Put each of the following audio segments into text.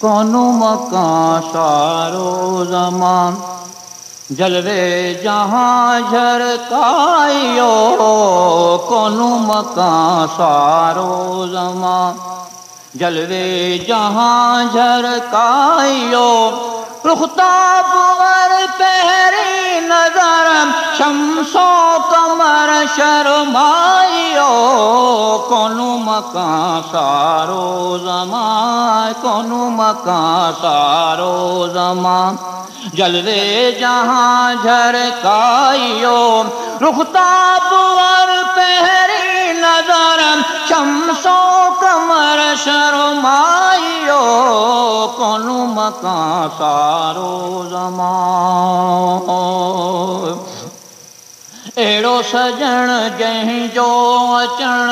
कौनो मकां सारो ज़मान, जलवे जहां झरकायो कौनो मकां सारो ज़मान, जलवे जहां झरकायो रुख़ताब वर पहरी नजर शम्सो कमर शर्मायो कौनो मकां सारो ज़मान, कौनो मकां सारो ज़मान, जलवे जहां झरकायो रुख़ताब वर पहरी नजर शम्सो कमर शर्मायो कौनो मकां सारो ज़मान। अहिड़ो सजण जंहिंजो अचण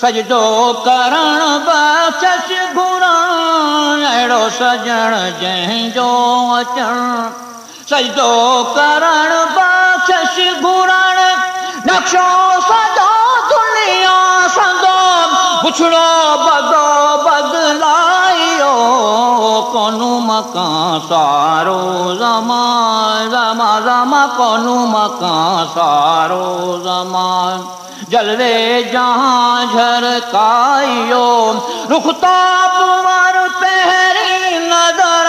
सजदो करण बख़्शिश घुरण, अहिड़ो सजण जंहिंजो अचण सजदो करण बख़्शिश घुरण, नक्शो सजो दुनिया संदो पुछड़ो बदो बदलायो कौनो मकां सारो ज़मान, ज़मान ज़मान कौनो मकां सारो ज़मान, जलवे जहां झरकायो रुख़ताब वर पहरी नजर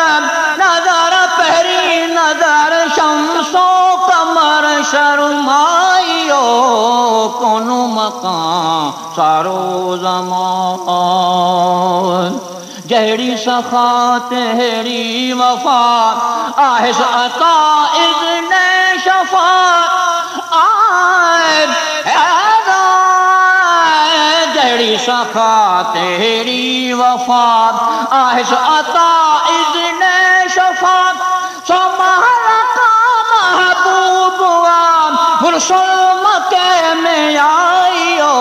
नजर पहरी नजर शम्सो कमर शर्मायो कौनो मकां सारो ज़मान। जहिड़ी सख़ा तहिड़ी वफ़ा आहेस अता इज़्न शफ़ा जहिड़ी सख़ा तहिड़ी वफ़ा आहेस अता इज़्न शफ़ा, सो महलका महबूब मुरसल मके में आयो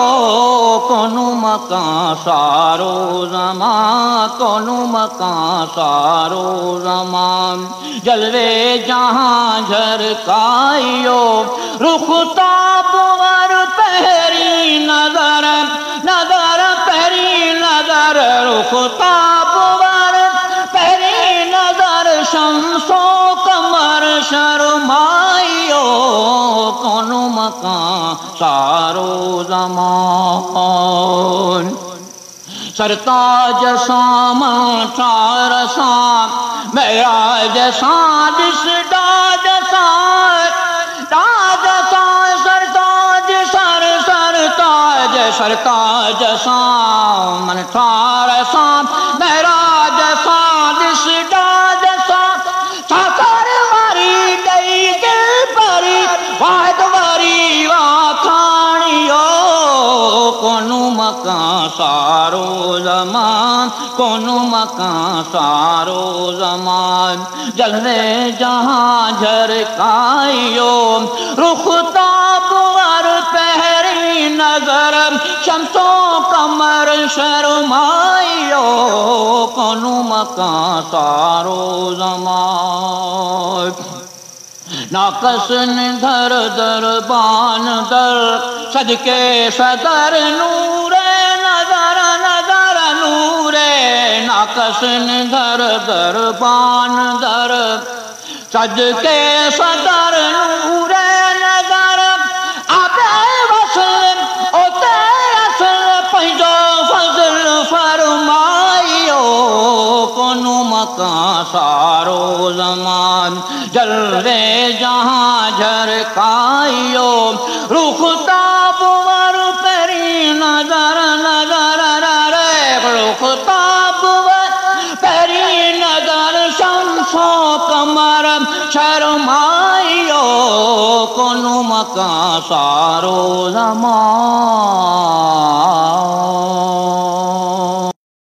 कौनो मकां सारो ज़मान, कौनो मकां सारो ज़मान, जलवे जहां झरकायो रुख़ताब वर पहरी नजर नजर पहरी नजर रुख़ताब वर पहरी नजर शम्सो कमर शर्मायो कौनो मकां सारो ज़मान। सरताज सां ठार सां मेराज सां ॾिस डाज सां डाज सां सरताज सर सरताज सरताज सां मन ठार सां मेराज सां ॾिस डाज सां, साकर वारी ॾई दिल परी वाहिद वारी वाखाणियो कौनो मकां सारो ज़मान, कौनो मकां सारो ज़मान, जलवे जहां झरकायो रुख़ताब वर पहरी नजर शम्सो कमर शर्मायो कौनो मकां सारो ज़मान। नाकस निधर दरबान दर सदके सदर नूरे नजर नजर नूरे, नाकस निधर दरबान दर सदके सदर नूरे नजर, आपे वसल ओते असल पंहिंजो फज़ल फरमायो कौनो मकां सारो ज़मान, जलवे जहां झरकायो रुख़ताब वर पहरी नजर नजर रुख़ताब वर पहरी नजर शम्सो कमर शर्मायो कौनो मकां सारो ज़मान।